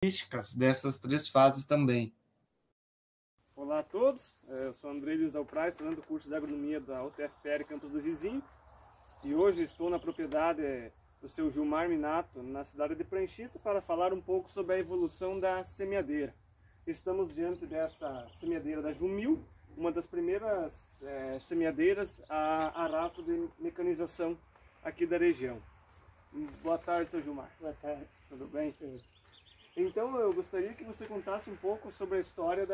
características dessas três fases também. Olá a todos, eu sou André Luiz Dalpraz, estudante do curso de Agronomia da UTFPR Campus do Vizinho, e hoje estou na propriedade do seu Gilmar Minato, na cidade de Pranchita, para falar um pouco sobre a evolução da semeadeira. Estamos diante dessa semeadeira da Jumil, uma das primeiras semeadeiras a rastro de mecanização aqui da região. Boa tarde, seu Gilmar. Boa tarde. Tudo bem? Então eu gostaria que você contasse um pouco sobre a história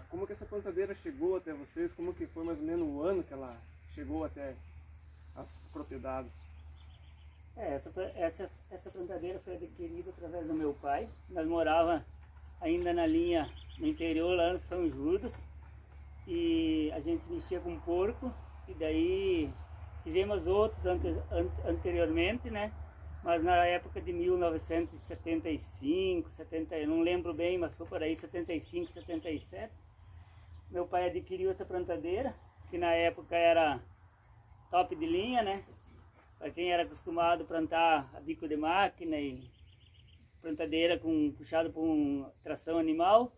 como que essa plantadeira chegou até vocês, como que foi mais ou menos o ano que ela chegou até as propriedades. Essa plantadeira foi adquirida através do meu pai. Nós morávamos ainda na linha no interior, lá no São Judas, e a gente mexia com porco, e daí tivemos outros anteriormente, né? Mas na época de 1975, 70, eu não lembro bem, mas foi por aí, 75, 77, meu pai adquiriu essa plantadeira, que na época era top de linha, né? Para quem era acostumado a plantar a bico de máquina e plantadeira puxado por tração animal.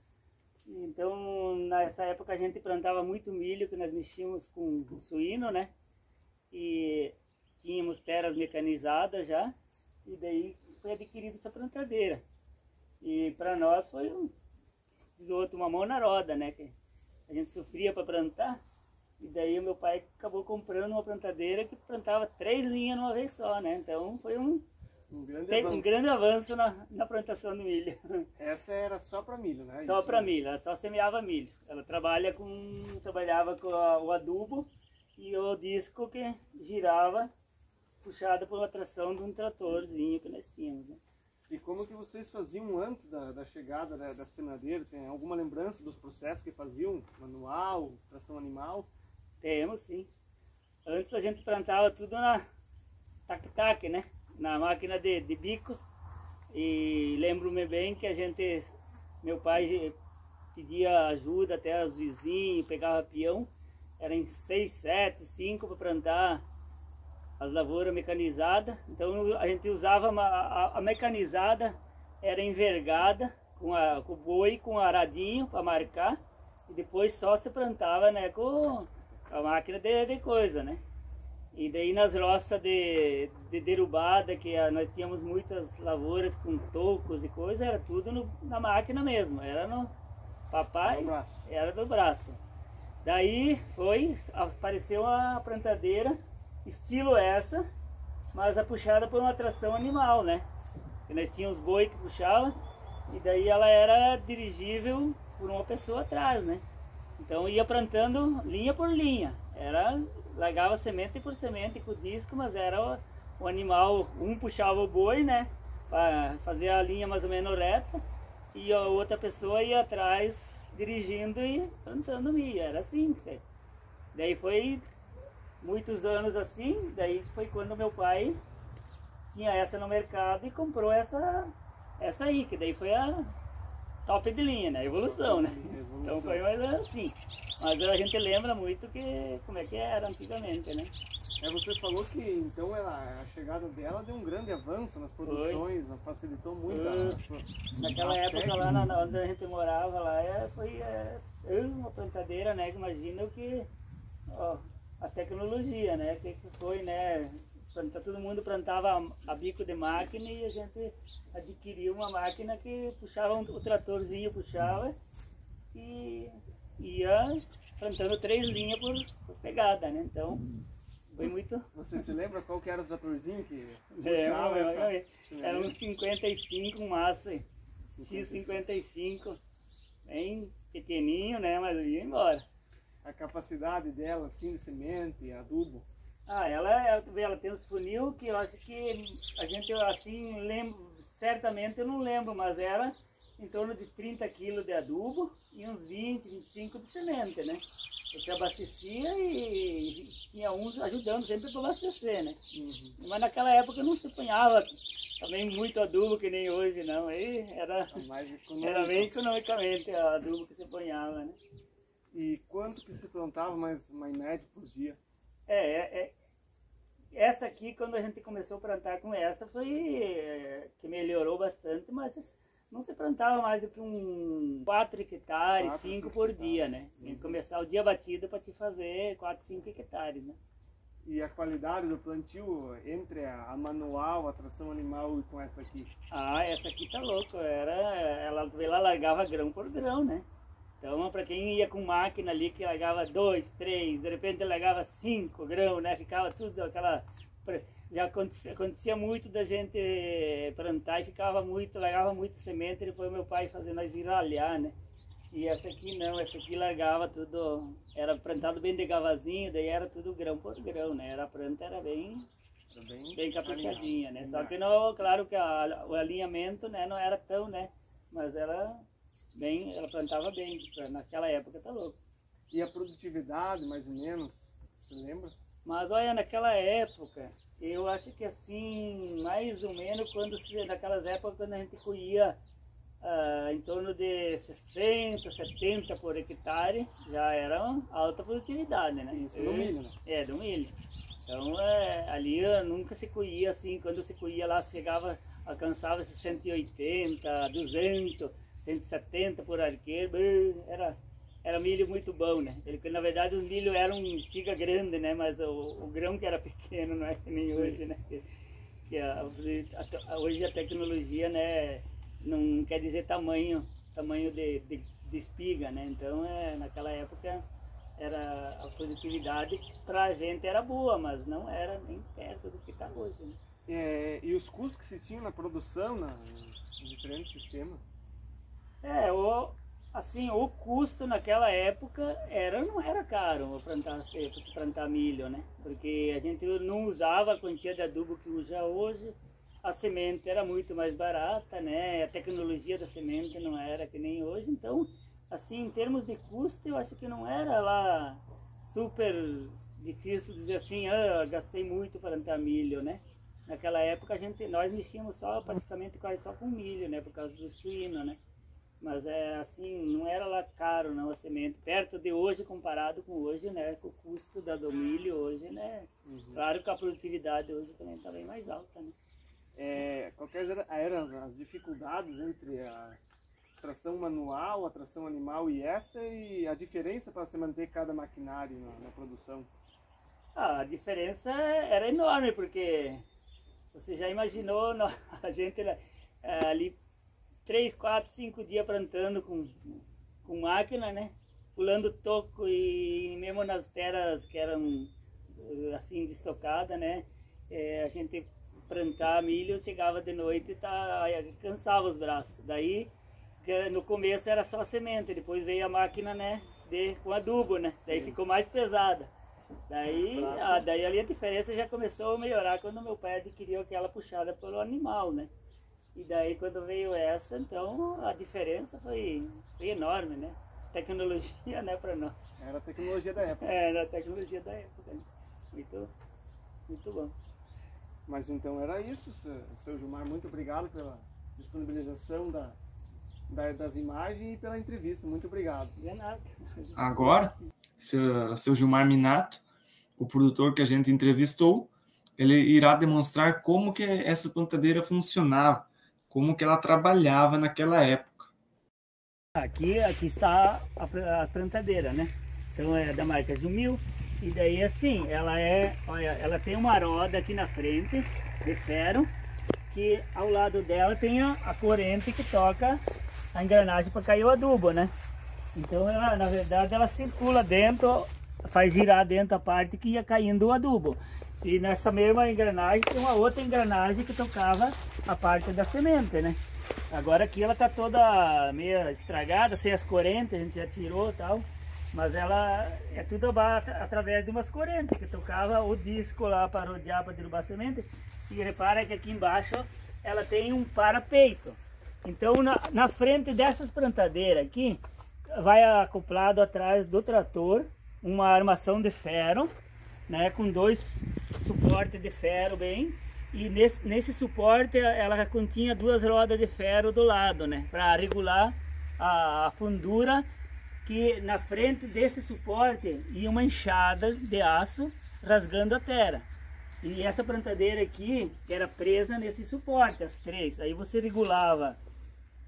Então, nessa época a gente plantava muito milho, que nós mexíamos com suíno, né? E tínhamos terras mecanizadas já, e daí foi adquirida essa plantadeira. E para nós foi uma mão na roda, né? Que a gente sofria para plantar, e daí o meu pai acabou comprando uma plantadeira que plantava 3 linhas numa vez só, né? Então foi um grande avanço na plantação de milho. Essa era só para milho, né? Só para milho, ela só semeava milho. Ela trabalhava com o adubo e o disco que girava, puxado por uma tração de um tratorzinho que nós tínhamos, né? E como que vocês faziam antes da chegada da semeadeira? Tem alguma lembrança dos processos que faziam? Manual, tração animal? Temos, sim. Antes a gente plantava tudo na tac-tac, né? Na máquina de bico. E lembro-me bem que meu pai pedia ajuda até aos vizinhos, pegava peão. Eram 6, 7, 5 para plantar as lavouras mecanizadas. Então a gente usava a mecanizada, era envergada com o boi, com o aradinho para marcar, e depois só se plantava, né, com a máquina de coisa, né? E daí nas roças de derrubada, que nós tínhamos muitas lavouras com tocos e coisa, era tudo na máquina mesmo, era no papai, era do braço. Daí apareceu a plantadeira, estilo essa, mas puxada por uma tração animal, né? E nós tínhamos boi que puxava, e daí ela era dirigível por uma pessoa atrás, né? Então ia plantando linha por linha, largava semente por semente com o disco, mas era o animal, um puxava o boi, né? Para fazer a linha mais ou menos reta, e a outra pessoa ia atrás dirigindo e plantando milho, era assim. Daí foi muitos anos assim, daí foi quando meu pai tinha essa no mercado e comprou essa aí, que daí foi a top de linha, né? Evolução, né? Então foi mais assim. Mas a gente lembra muito como é que era antigamente, né? Você falou que então a chegada dela deu um grande avanço nas produções, facilitou muito naquela época lá onde a gente morava lá, foi uma plantadeira, né? Imagina a tecnologia, né? Que foi, né? Todo mundo plantava a bico de máquina, e a gente adquiriu uma máquina que puxava, o tratorzinho puxava e ia plantando 3 linhas por pegada, né? Então foi muito... Você se lembra qual que era o tratorzinho que puxava Era um 55, um Massa X55, bem pequenininho, né? Mas ia embora. A capacidade dela, assim, de semente, adubo? Ela tem uns funil que eu acho que a gente, assim, certamente eu não lembro, mas era em torno de 30 kg de adubo e uns 20, 25 de semente, né? Você abastecia e tinha uns ajudando sempre para abastecer, né? Uhum. Mas naquela época não se punhava também muito adubo que nem hoje, não. Aí era bem economicamente o adubo que se punhava, né? E quanto que se plantava mais em média por dia? Essa aqui, quando a gente começou a plantar com essa, foi que melhorou bastante, mas não se plantava mais do que 4 hectares, 4, 5 5 por hectares. dia, né? E começar o dia batido para te fazer 4, 5 hectares, né? E a qualidade do plantio entre a manual, a tração animal e com essa aqui? Ah, essa aqui tá louco, ela largava grão por grão, né? Então, para quem ia com máquina ali que largava 2, 3, de repente largava 5 grãos, né? Ficava tudo aquela... Já acontecia muito da gente plantar e largava muito semente, depois meu pai fazendo nós irralhar, né? E essa aqui não, essa aqui largava tudo, era plantado bem devagarzinho, daí era tudo grão por grão, né? A planta era bem caprichadinha, né? Só que não, claro que o alinhamento, né, não era tão, né? Mas ela plantava bem, naquela época tá louco. E a produtividade, mais ou menos, você lembra? Mas olha, naquela época, eu acho que assim, mais ou menos naquelas épocas quando a gente colhia em torno de 60, 70 por hectare, já era uma alta produtividade, né? Isso no milho, né? É, do milho. Então, ali nunca se colhia assim, quando se colhia lá, alcançava 180, 200, 170 por arqueiro, era milho muito bom, né? Na verdade, os milho eram espiga grande, né? Mas o grão que era pequeno, não é que nem hoje, né? Hoje a tecnologia, né? Não quer dizer tamanho de espiga, né? Então, naquela época, a produtividade para a gente era boa, mas não era nem perto do que está hoje, né? E os custos que se tinha na produção, nos diferentes sistemas? O custo naquela época não era caro para se plantar milho, né? Porque a gente não usava a quantia de adubo que usa hoje. A semente era muito mais barata, né? A tecnologia da semente não era que nem hoje. Então, assim, em termos de custo, eu acho que não era lá super difícil dizer assim, gastei muito para plantar milho, né? Naquela época nós mexíamos praticamente quase só com milho, né? Por causa do suíno, né? Mas assim, não era lá caro não a semente. Perto de hoje, comparado com hoje, né? Com o custo do milho hoje, né? Claro que a produtividade hoje também está bem mais alta, né? Quais eram as dificuldades entre a tração manual, a tração animal e a diferença para se manter cada maquinário na produção? A diferença era enorme, porque você já imaginou a gente ali 3, 4, 5 dias plantando com máquina, né? Pulando toco e mesmo nas terras que eram assim destocadas, né? A gente plantar milho, chegava de noite e cansava os braços. Daí, no começo era só semente, depois veio a máquina, né, com adubo, né? Daí ficou mais pesada. Daí ali a diferença já começou a melhorar quando meu pai adquiriu aquela puxada pelo animal, né? E daí quando veio essa, então a diferença foi enorme, né? Tecnologia, né, para nós. Era a tecnologia da época. Era a tecnologia da época, né? Muito bom. Mas então era isso, seu Gilmar, muito obrigado pela disponibilização das imagens e pela entrevista, muito obrigado. De nada. Agora, seu Gilmar Minato, o produtor que a gente entrevistou, ele irá demonstrar como que essa plantadeira funcionava, como que ela trabalhava naquela época. Aqui está a plantadeira, né? Então é da marca Jumil. E daí assim, ela tem uma roda aqui na frente de ferro, que ao lado dela tem a corrente que toca a engrenagem para cair o adubo, né? Então na verdade ela circula dentro, faz girar dentro a parte que ia caindo o adubo. E nessa mesma engrenagem tem uma outra engrenagem que tocava a parte da semente, né? Agora aqui ela está toda meio estragada, sem as correntes, a gente já tirou e tal. Mas ela é tudo através de umas correntes que tocava o disco lá para rodear, para derrubar a semente. E repara que aqui embaixo ela tem um parapeito. Então na frente dessas plantadeiras aqui, vai acoplado atrás do trator uma armação de ferro, né, com 2 suportes de ferro bem. E nesse suporte ela continha 2 rodas de ferro do lado, né, para regular a fundura, que na frente desse suporte ia uma enxada de aço rasgando a terra. E essa plantadeira aqui era presa nesse suporte, as 3. Aí você regulava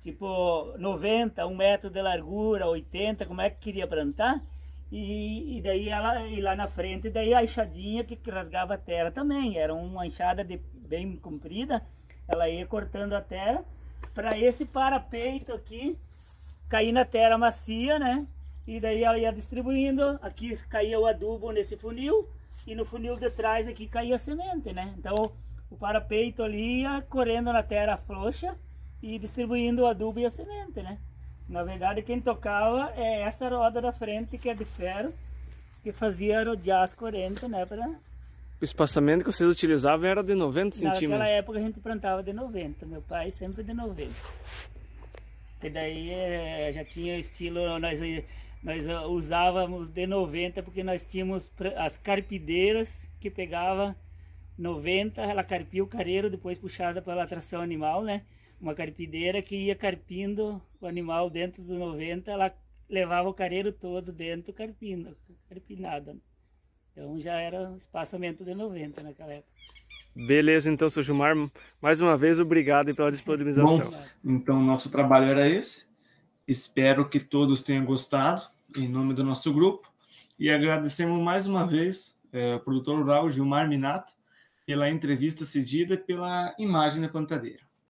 tipo 90, 1 metro de largura, 80, como é que queria plantar. E daí e lá na frente, daí a enxadinha que rasgava a terra também. Era uma enxada bem comprida, ela ia cortando a terra para esse parapeito aqui cair na terra macia, né? E daí ela ia distribuindo. Aqui caía o adubo nesse funil e no funil de trás aqui caía a semente, né? Então o parapeito ali ia correndo na terra frouxa e distribuindo o adubo e a semente, né? Na verdade, quem tocava é essa roda da frente, que é de ferro, que fazia rodear as correntes, né? O espaçamento que vocês utilizavam era de 90 centímetros? Naquela época a gente plantava de 90, meu pai sempre de 90. E daí já tinha estilo, nós usávamos de 90 porque nós tínhamos as carpideiras que pegava 90, ela carpia o careiro, depois puxada pela tração animal, né? Uma carpideira que ia carpindo o animal dentro do 90, ela levava o careiro todo dentro carpinado. Então já era um espaçamento de 90 naquela época. Beleza, então, seu Gilmar, mais uma vez, obrigado pela disponibilização. Bom, então nosso trabalho era esse. Espero que todos tenham gostado, em nome do nosso grupo. E agradecemos mais uma vez ao produtor rural Gilmar Minato pela entrevista cedida e pela imagem da plantadeira.